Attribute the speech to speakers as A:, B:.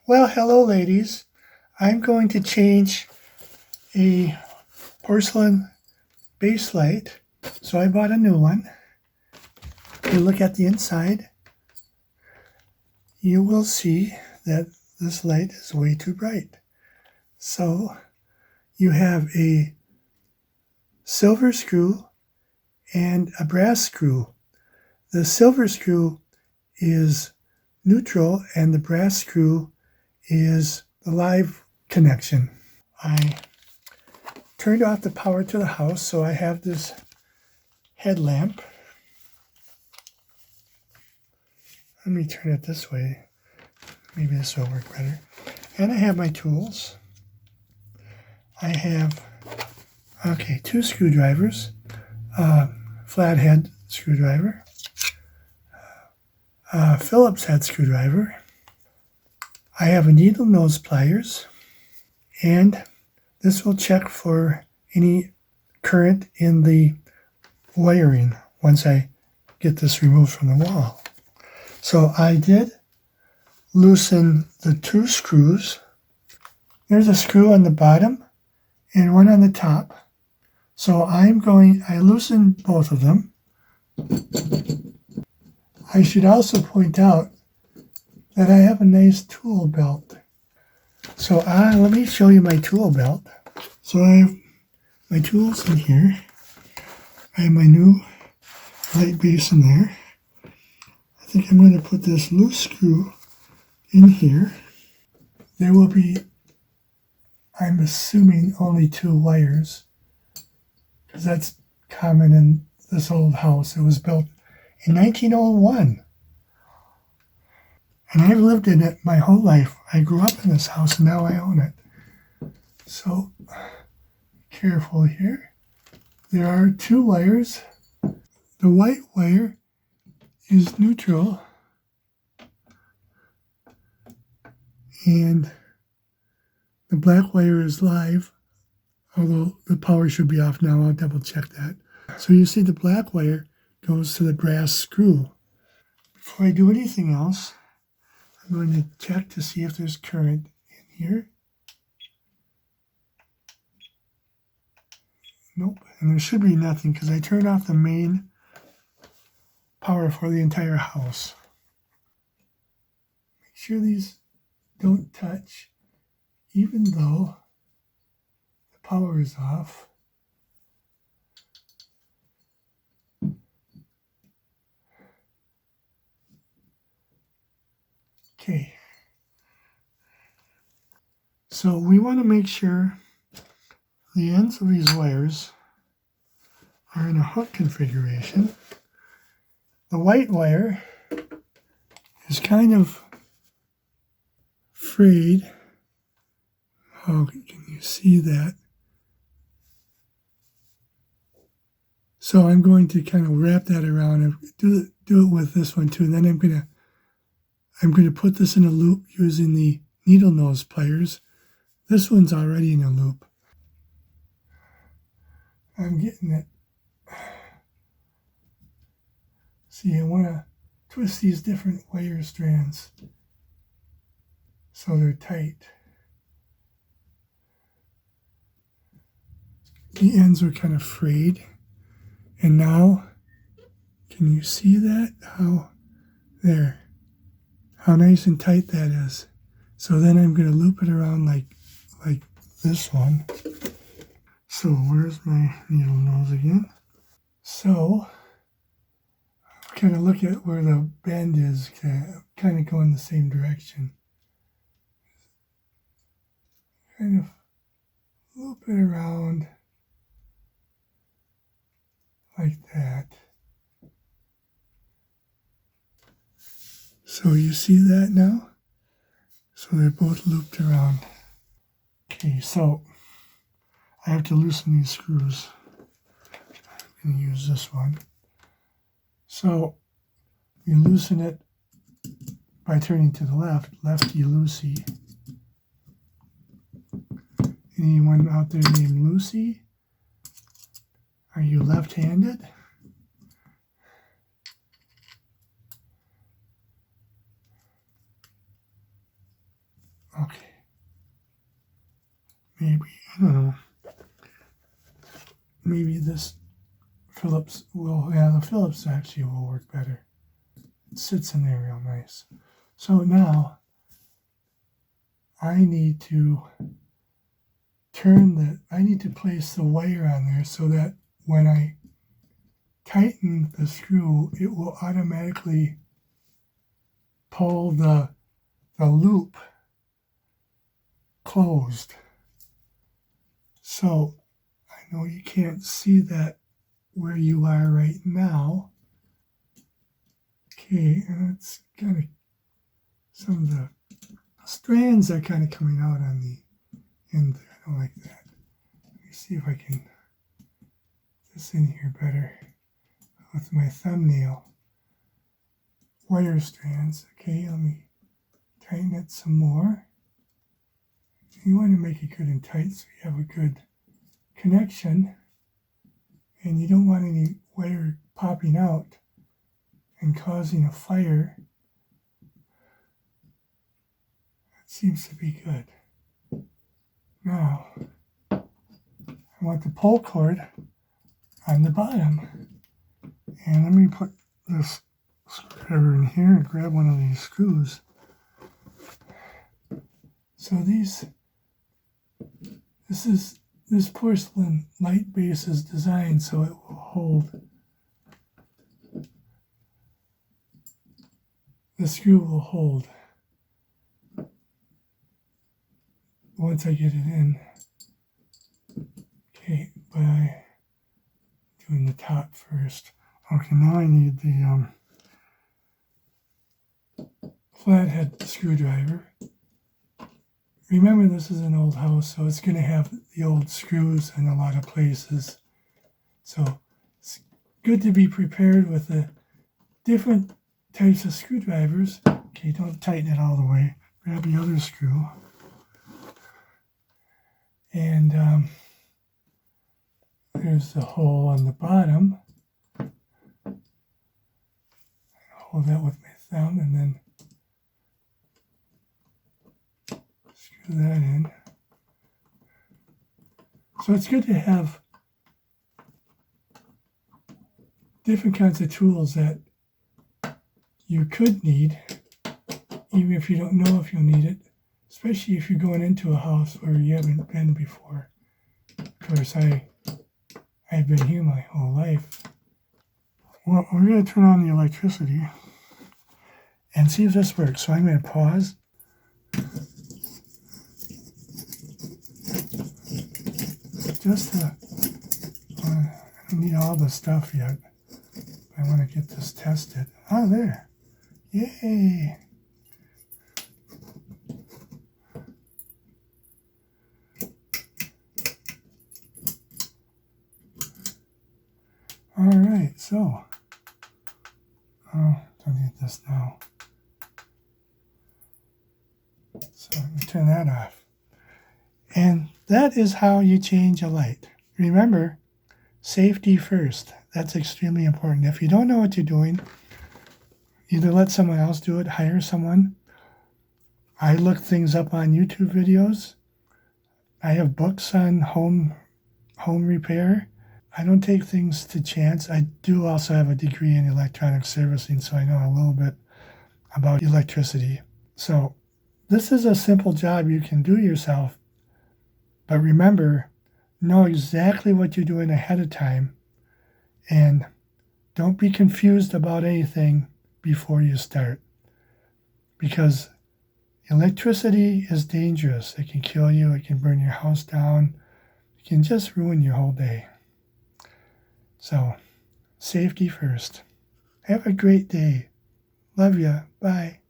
A: Well, hello ladies. I'm going to change a porcelain base light. So I bought a new one. If you look at the inside, you will see that this light is way too bright. So you have a silver screw and a brass screw. The silver screw is neutral and the brass screw is the live connection. I turned off the power to the house, so I have this headlamp. Let me turn it this way. Maybe this will work better. And I have my tools. I have, two screwdrivers, flathead screwdriver, Phillips head screwdriver. I have a needle nose pliers, and this will check for any current in the wiring once I get this removed from the wall. So I did loosen the two screws. There's a screw on the bottom and one on the top. So I loosened both of them. I should also point out that I have a nice tool belt. So let me show you my tool belt. So I have my tools in here. I have my new light base in there. I think I'm going to put this loose screw in here. There will be, I'm assuming, only two wires, because that's common in this old house. It was built in 1901. And I've lived in it my whole life. I grew up in this house and now I own it. So, careful here. There are two wires. The white wire is neutral. And the black wire is live. Although the power should be off now. I'll double check that. So you see the black wire goes to the brass screw. Before I do anything else, I'm going to check to see if there's current in here. Nope, and there should be nothing because I turned off the main power for the entire house. Make sure these don't touch, even though the power is off. Okay, so we want to make sure the ends of these wires are in a hook configuration. The white wire is kind of frayed. Oh, can you see that? So I'm going to kind of wrap that around and do it with this one too. And then I'm going to put this in a loop using the needle nose pliers. This one's already in a loop. I'm getting it. See, I want to twist these different wire strands so they're tight. The ends are kind of frayed. And now, can you see that? How nice and tight that is. So then I'm going to loop it around like this one. So where's my needle nose again? So kind of look at where the bend is, kind of go in the same direction. Kind of loop it around like that. So you see that now? So they're both looped around. Okay, so I have to loosen these screws. I'm going to use this one. So you loosen it by turning to the left, lefty-loosey. Anyone out there named Lucy? Are you left-handed? Okay. Maybe, I don't know. Maybe this Phillips will, yeah, the Phillips actually will work better. It sits in there real nice. So now I need to place the wire on there so that when I tighten the screw, it will automatically pull the loop closed. So I know you can't see that where you are right now. Okay, and it's kind of, some of the strands are kind of coming out on the end there. I don't like that. Let me see if I can put this in here better with my thumbnail. Wire strands. Okay, let me tighten it some more. You want to make it good and tight so you have a good connection, and you don't want any wire popping out and causing a fire. That seems to be good. Now, I want the pull cord on the bottom. And let me put this screwdriver in here and grab one of these screws. So this porcelain light base is designed so it will hold. The screw will hold once I get it in. Okay, but I'm doing the top first. Okay, now I need the flathead screwdriver. Remember, this is an old house, so it's going to have the old screws in a lot of places. So it's good to be prepared with the different types of screwdrivers. Okay, don't tighten it all the way. Grab the other screw. And there's the hole on the bottom. Hold that with my thumb and then screw that in. So it's good to have different kinds of tools that you could need, even if you don't know if you'll need it, especially if you're going into a house where you haven't been before. Of course, I've been here my whole life. Well, we're going to turn on the electricity and see if this works. So I'm going to pause. Just to, I don't need all the stuff yet. I want to get this tested. Oh, there. Yay. All right, so, don't need this now. So let me turn that off. And that is how you change a light. Remember, safety first. That's extremely important. If you don't know what you're doing, either let someone else do it, hire someone. I look things up on YouTube videos. I have books on home repair. I don't take things to chance. I do also have a degree in electronic servicing, so I know a little bit about electricity. So this is a simple job you can do yourself. But remember, know exactly what you're doing ahead of time, and don't be confused about anything before you start, because electricity is dangerous. It can kill you. It can burn your house down. It can just ruin your whole day. So, safety first. Have a great day. Love ya. Bye.